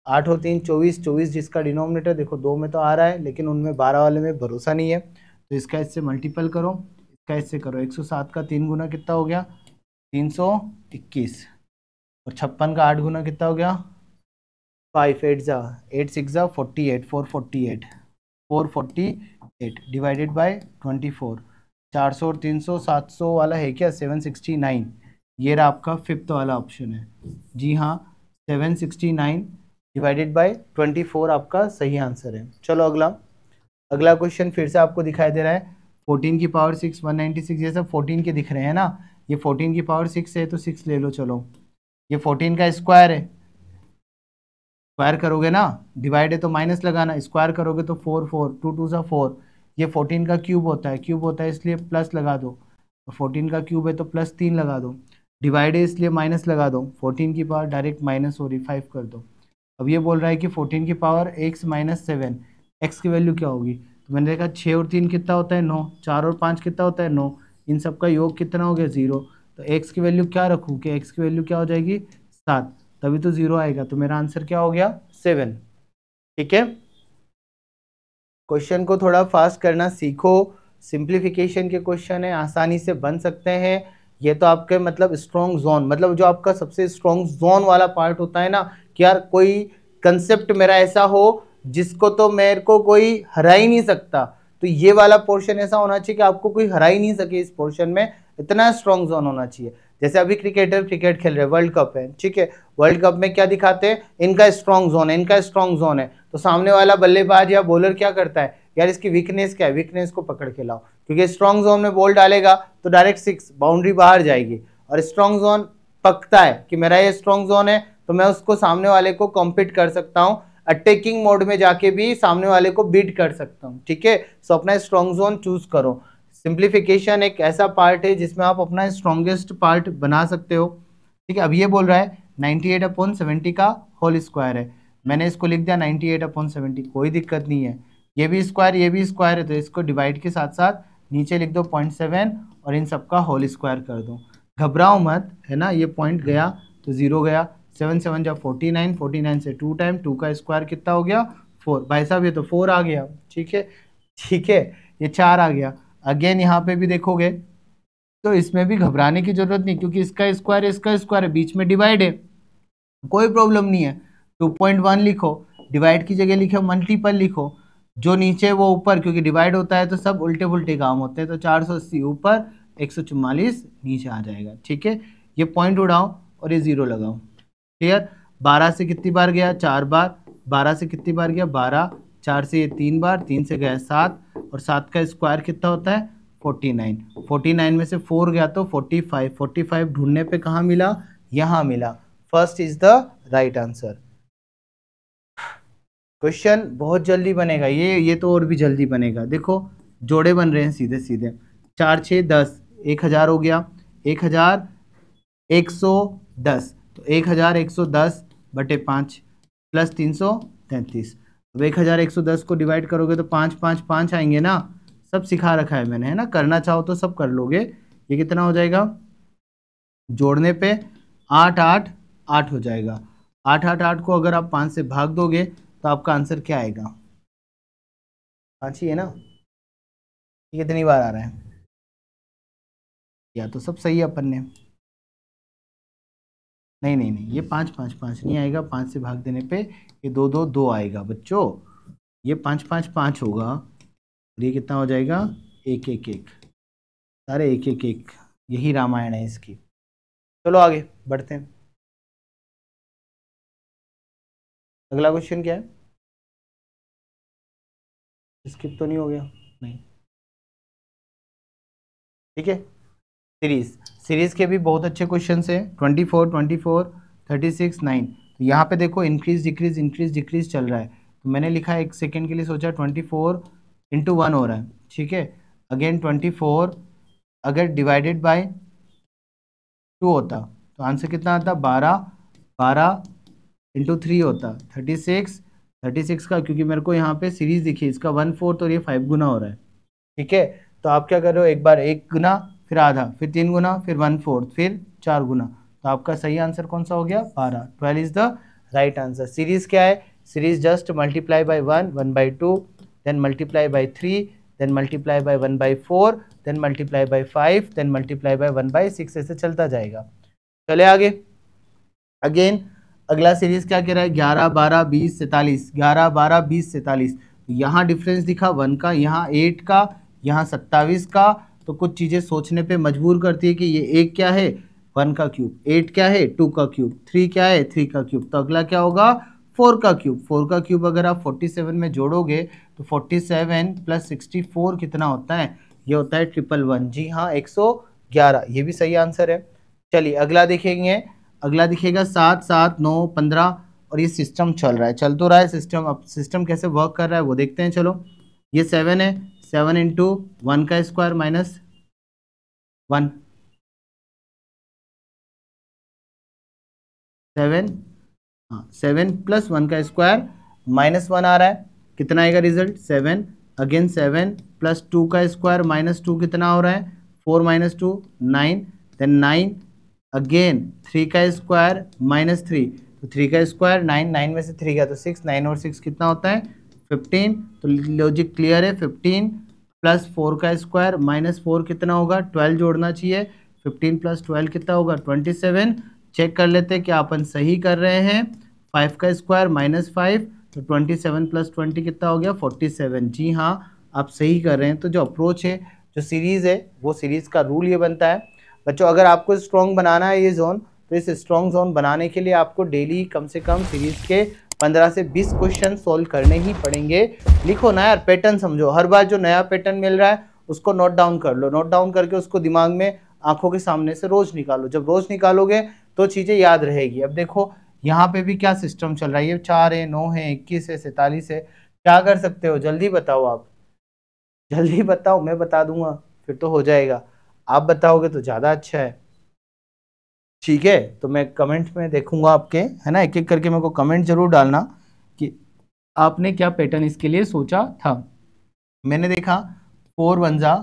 Speaker 1: 8 और 3 24, 24 जिसका डिनोमिनेटर देखो 2 में तो आ रहा है लेकिन उनमें 12 वाले में भरोसा नहीं है, तो इसका इससे मल्टीपल करो, इसका इससे करो, 107 का 3 गुना कितना हो गया 321, और 56 का 8 गुना कितना हो गया 5 8 जा 8 6 जा 48, 448 448 डिवाइडेड बाय 24, 400 और 300 700 वाला है क्या 769, ये रहा आपका फिफ्थ वाला ऑप्शन है, जी हाँ 769 डिवाइडेड बाय 24 आपका सही आंसर है। चलो अगला क्वेश्चन फिर से आपको दिखाई दे रहा है 14 की पावर 6 196, ये सब 14 के दिख रहे हैं ना, ये 14 की पावर 6 है तो 6 ले लो, चलो ये 14 का स्क्वायर है, स्क्वायर करोगे ना, डिवाइड है तो माइनस लगाना, स्क्वायर करोगे तो 4 4 2 2 सा 4, ये 14 का क्यूब होता है इसलिए प्लस लगा दो, 14 का क्यूब है तो प्लस 3 लगा दो, डिवाइड है इसलिए माइनस लगा दो, 14 की पावर डायरेक्ट माइनस हो रही 5 कर दो। अब ये बोल रहा है कि 14 की पावर x - 7, x की वैल्यू क्या होगी, तो मैंने देखा 6 और 3 कितना होता है 9, 4 और 5 कितना होता है 9, इन सब का योग कितना हो गया 0, तो x की वैल्यू क्या रखूँ कि x की वैल्यू क्या हो जाएगी 7, तभी तो 0 आएगा, तो मेरा आंसर क्या हो गया 7, ठीक है। क्वेश्चन को थोड़ा फास्ट करना सीखो, सिंप्लीफिकेशन के क्वेश्चन है, आसानी से बन सकते हैं। ये तो आपके मतलब स्ट्रॉन्ग जोन, मतलब जो आपका सबसे स्ट्रॉन्ग जोन वाला पार्ट होता है ना, कि यार कोई कंसेप्ट मेरा ऐसा हो जिसको तो मेरे को कोई हरा ही नहीं सकता, तो ये वाला पोर्शन ऐसा होना चाहिए कि आपको कोई हरा ही नहीं सके। इस पोर्शन में इतना स्ट्रॉन्ग जोन होना चाहिए। जैसे अभी क्रिकेटर क्रिकेट खेल रहे हैं, वर्ल्ड कप है, ठीक है, वर्ल्ड कप में क्या दिखाते हैं, इनका स्ट्रॉन्ग जोन है, इनका स्ट्रॉन्ग जोन है, तो सामने वाला बल्लेबाज या बॉलर क्या करता है, यार इसकी वीकनेस क्या है, वीकनेस को पकड़ के लाओ, क्योंकि स्ट्रॉन्ग जोन में बॉल डालेगा तो डायरेक्ट 6 बाउंड्री बाहर जाएगी। और स्ट्रॉन्ग जोन पकता है कि मेरा ये स्ट्रॉन्ग जोन है, तो मैं उसको सामने वाले को कॉम्पीट कर सकता हूँ, अटैकिंग मोड में जाके भी सामने वाले को बीट कर सकता हूँ, ठीक है। सो अपना स्ट्रॉन्ग जोन चूज करो। सिंप्लीफिकेशन एक ऐसा पार्ट है जिसमें आप अपना स्ट्रॉन्गेस्ट पार्ट बना सकते हो, ठीक है। अब ये बोल रहा है 98/70 का होल स्क्वायर है, मैंने इसको लिख दिया 98/70, कोई दिक्कत नहीं है, ये भी स्क्वायर ये भी स्क्वायर है, तो इसको डिवाइड के साथ साथ नीचे लिख दो 0.7 और इन सबका होल स्क्वायर कर दो। घबराओ मत, है ना, ये पॉइंट गया तो 0 गया, 7 7 जा 49, 49 से 2 टाइम, 2 का स्क्वायर कितना हो गया 4, भाई साहब ये तो 4 आ गया, ठीक है, ठीक है, ये 4 आ गया। अगेन यहाँ पे भी देखोगे तो इसमें भी घबराने की जरूरत नहीं, क्योंकि इसका स्क्वायर है, बीच में डिवाइड है, कोई प्रॉब्लम नहीं है। 2.1 लिखो, डिवाइड की जगह लिखो मल्टीपल लिखो, जो नीचे वो ऊपर, क्योंकि डिवाइड होता है तो सब उल्टे पुल्टे काम होते हैं, तो 480 ऊपर 144 नीचे आ जाएगा, ठीक है। ये पॉइंट उड़ाओ और ये 0 लगाओ, क्लियर। 12 से कितनी बार गया 4 बार, 12 से कितनी बार गया 12, 4 से ये 3 बार, 3 से गया 7, और 7 का स्क्वायर कितना होता है 49, 49 में से 4 गया तो 45, 45 ढूंढने पे कहाँ मिला, यहाँ मिला, first is the right answer. Question बहुत जल्दी बनेगा, ये तो और भी जल्दी बनेगा। देखो जोड़े बन रहे हैं सीधे सीधे, 4 6 10, 1000 हो गया, 1110, तो 1110 बटे 5 प्लस 333। अब 1110 को डिवाइड करोगे तो 5 5 5 आएंगे ना, सब सिखा रखा है मैंने, है ना, करना चाहो तो सब कर लोगे। ये कितना हो जाएगा, जोड़ने पे 8 8 8 हो जाएगा, 8 8 8 को अगर आप 5 से भाग दोगे तो आपका आंसर क्या आएगा, 5 ही है ना। ये कितनी बार आ रहा है, या तो सब सही है अपन ने, नहीं नहीं नहीं, ये 5 5 5 नहीं आएगा, 5 से भाग देने पे ये 2 2 2 आएगा बच्चों, ये 5 5 5 होगा, ये कितना हो जाएगा 1 1 1, सारे 1 1 1, यही रामायण है इसकी। चलो आगे बढ़ते हैं, अगला क्वेश्चन क्या है, स्किप तो नहीं हो गया, नहीं, ठीक है। सीरीज के भी बहुत अच्छे क्वेश्चन हैं, 24 24 36 9, तो यहाँ पे देखो इंक्रीज डिक्रीज चल रहा है, तो मैंने लिखा है, एक सेकेंड के लिए सोचा 24 × 1 हो रहा है, ठीक है। अगेन 24 अगर डिवाइडेड बाय 2 होता तो आंसर कितना आता, 12 12 × 3 होता 36, 36 का, क्योंकि मेरे को यहाँ पे सीरीज दिखी, इसका 1/4 और ये 5 गुना हो रहा है, ठीक है। तो आप क्या कर रहे हो, एक बार 1 गुना, फिर आधा, फिर 3 गुना, फिर 1/4, फिर 4 गुना, तो आपका सही आंसर कौन सा हो गया 12, 12 is the right answer. Series क्या है, series just multiply by 1 1/2, then multiply by 3, then multiply by 1/4, then multiply by 5, then multiply by 1/6, ऐसे चलता जाएगा। चले आगे, अगेन अगला सीरीज क्या कह रहा है, 11 12 20 47, 11 12 20 47, यहाँ डिफरेंस दिखा 1 का, यहाँ 8 का, यहाँ 27 का, तो कुछ चीज़ें सोचने पे मजबूर करती है कि ये 1 क्या है 1 का क्यूब, 8 क्या है 2 का क्यूब, 3 क्या है 3 का क्यूब, तो अगला क्या होगा 4 का क्यूब। 4 का क्यूब अगर आप 47 में जोड़ोगे तो 47 + 64 कितना होता है, ये होता है 111, जी हाँ 111, ये भी सही आंसर है। चलिए अगला देखेंगे, अगला दिखेगा 7 7 9 15, और ये सिस्टम चल रहा है, चल तो रहा है सिस्टम, अब सिस्टम कैसे वर्क कर रहा है वो देखते हैं। चलो ये 7 है, 7 × 1 का स्क्वायर -1, 7, हाँ 7 + 1 का स्क्वायर -1 आ रहा है, कितना आएगा रिजल्ट 7, अगेन 7 + 2 का स्क्वायर -2 कितना हो रहा है 4 - 2 9, देन 9, अगेन 3 का स्क्वायर -3, तो 3 का स्क्वायर 9, 9 में से 3 गया तो 6, 9 और 6 कितना होता है 15, तो लॉजिक क्लियर है 15, प्लस 4 का स्क्वायर माइनस 4 कितना होगा, 12 जोड़ना चाहिए, 15 प्लस 12 कितना होगा 27। चेक कर लेते हैं कि अपन सही कर रहे हैं। 5 का स्क्वायर माइनस 5, तो 27 प्लस 20 कितना हो गया 47। जी हाँ, आप सही कर रहे हैं। तो जो अप्रोच है, जो सीरीज़ है, वो सीरीज़ का रूल ये बनता है बच्चों, अगर आपको स्ट्रॉन्ग बनाना है ये जोन, तो इस स्ट्रॉन्ग जोन बनाने के लिए आपको डेली कम से कम सीरीज़ के 15 से 20 क्वेश्चन सोल्व करने ही पड़ेंगे। लिखो ना यार, पैटर्न समझो, हर बार जो नया पैटर्न मिल रहा है उसको नोट डाउन कर लो, नोट डाउन करके उसको दिमाग में आंखों के सामने से रोज निकालो। जब रोज निकालोगे तो चीज़ें याद रहेगी। अब देखो यहाँ पे भी क्या सिस्टम चल रहा है, ये 4 है, 9 है, 21 है, 47 है। क्या कर सकते हो, जल्दी बताओ, आप जल्दी बताओ, मैं बता दूंगा फिर तो हो जाएगा, आप बताओगे तो ज़्यादा अच्छा है। ठीक है, तो मैं कमेंट में देखूंगा आपके, है ना, एक एक करके मेरे को कमेंट जरूर डालना कि आपने क्या पैटर्न इसके लिए सोचा था। मैंने देखा 4 1 जा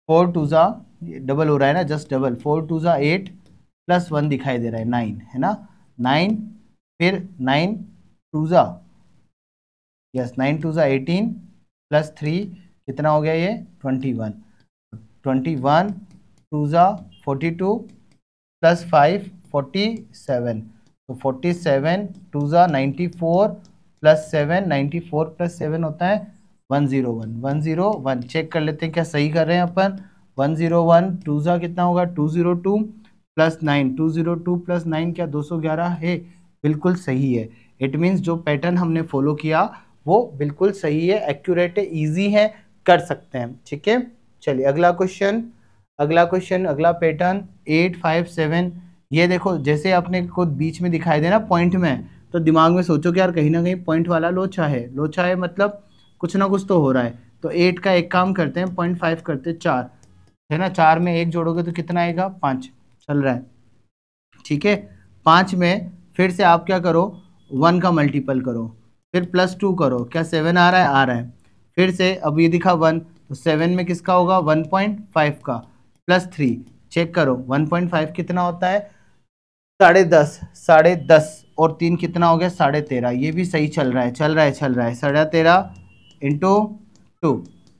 Speaker 1: 4 2 जा, डबल हो रहा है ना, जस्ट डबल, 4 2 जा 8 प्लस 1 दिखाई दे रहा है 9, है ना, 9, फिर 9 2 जा, यस 9 2 जा 18 प्लस 3 कितना हो गया ये 21, 21 2 जा 42 प्लस 5 47, तो 47 2 जा 94 प्लस 7, 94 प्लस 7 होता है 101, 101। चेक कर लेते हैं क्या सही कर रहे हैं अपन। 101 2 जा कितना होगा 202 प्लस 9, 202 प्लस 9 क्या 211 है, बिल्कुल सही है। इट मीन्स जो पैटर्न हमने फॉलो किया वो बिल्कुल सही है, एक्यूरेट है, ईजी है, कर सकते हैं। ठीक है, चलिए अगला क्वेश्चन, अगला पैटर्न 8 5 7। ये देखो, जैसे अपने को बीच में दिखाई देना पॉइंट में, तो दिमाग में सोचो कि यार कहीं ना कहीं पॉइंट वाला लोचा है, लोचा है मतलब कुछ ना कुछ तो हो रहा है। तो 8 का एक काम करते हैं, 0.5 करते हैं 4, है ना, 4 में 1 जोड़ोगे तो कितना आएगा 5, चल रहा है। ठीक है, 5 में फिर से आप क्या करो, 1 का मल्टीपल करो, फिर प्लस 2 करो, क्या 7 आ रहा है, आ रहा है। फिर से अब ये दिखा 1, तो 7 में किसका होगा 1.5 का, प्लस 3, चेक करो 1.5 कितना होता है 10.5, 10.5 और 3 कितना हो गया 13.5। ये भी सही चल रहा है, 13.5 इंटू 2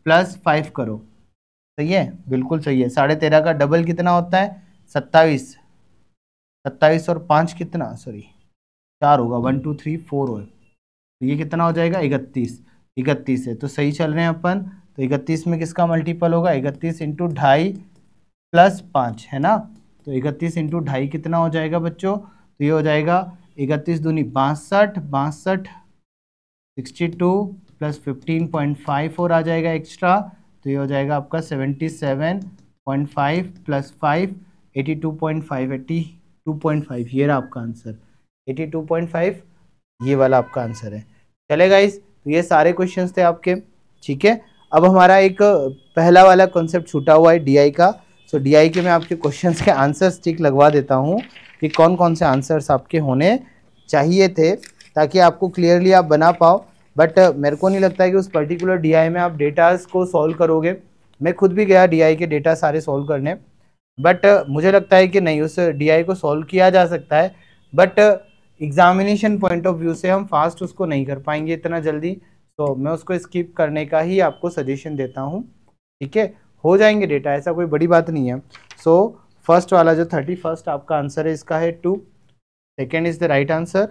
Speaker 1: प्लस 5 करो, सही है, बिल्कुल सही है। 13.5 का डबल कितना होता है 27, 27 और 5 कितना, सॉरी 4 होगा, 1 2 3 4 हो, तो ये कितना हो जाएगा 31, 31 है, तो सही चल रहे हैं अपन। तो 31 में किसका मल्टीपल होगा 31 इंटू 2.5 प्लस 5, है ना, तो 31 इंटू 2.5 कितना हो जाएगा बच्चों, तो ये हो जाएगा 31 दूनी 62, 62 62 प्लस 15.5 और आ जाएगा एक्स्ट्रा, तो ये हो जाएगा आपका 77.5 प्लस 5 82.5, 82.5, ये रहा आपका आंसर 82.5, ये वाला आपका आंसर है। चलेगा इस, तो ये सारे क्वेश्चंस थे आपके। ठीक है, अब हमारा एक पहला वाला कॉन्सेप्ट छूटा हुआ है डीआई का। सो डीआई के मैं आपके क्वेश्चंस के आंसर्स टिक लगवा देता हूँ कि कौन कौन से आंसर्स आपके होने चाहिए थे, ताकि आपको क्लियरली आप बना पाओ। बट मेरे को नहीं लगता है कि उस पर्टिकुलर डीआई में आप डेटास को सॉल्व करोगे। मैं खुद भी गया डीआई के डेटा सारे सॉल्व करने, बट मुझे लगता है कि नहीं, उस डीआई को सॉल्व किया जा सकता है, but examination point of view से हम फास्ट उसको नहीं कर पाएंगे इतना जल्दी, तो मैं उसको स्किप करने का ही आपको सजेशन देता हूँ। ठीक है, हो जाएंगे डेटा, ऐसा कोई बड़ी बात नहीं है। सो फर्स्ट वाला जो 31 आपका आंसर है इसका है 2, second is the right answer.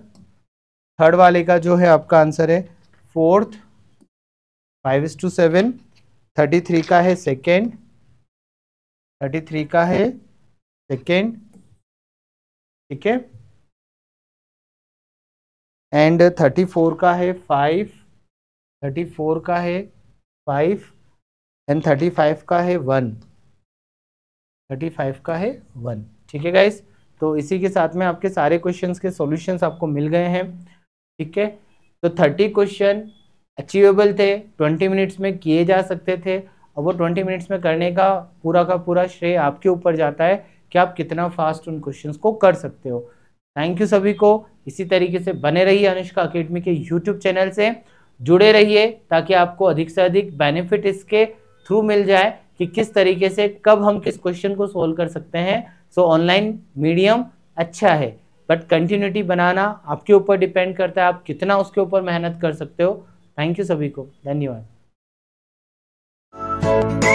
Speaker 1: Third वाले का जो है आपका आंसर है 4th, 5:7। 33 का है सेकेंड, 33 का है सेकेंड, ठीक है, एंड 34 का है 5, 34 का है 5 एंड 35 का है 1, 35 का है 1। ठीक है गाइस, तो इसी के साथ में आपके सारे क्वेश्चंस के सॉल्यूशंस आपको मिल गए हैं। ठीक है, तो 30 क्वेश्चन अचीवेबल थे, 20 मिनट्स में किए जा सकते थे, और वो 20 मिनट्स में करने का पूरा श्रेय आपके ऊपर जाता है कि आप कितना फास्ट उन क्वेश्चंस को कर सकते हो। थैंक यू सभी को। इसी तरीके से बने रहिए अनुष्का अकेडमी के यूट्यूब चैनल से, जुड़े रहिए, ताकि आपको अधिक से अधिक बेनिफिट इसके थ्रू मिल जाए कि किस तरीके से कब हम किस क्वेश्चन को सोल्व कर सकते हैं। सो ऑनलाइन मीडियम अच्छा है, बट कंटिन्यूटी बनाना आपके ऊपर डिपेंड करता है, आप कितना उसके ऊपर मेहनत कर सकते हो। थैंक यू सभी को, धन्यवाद। हैं।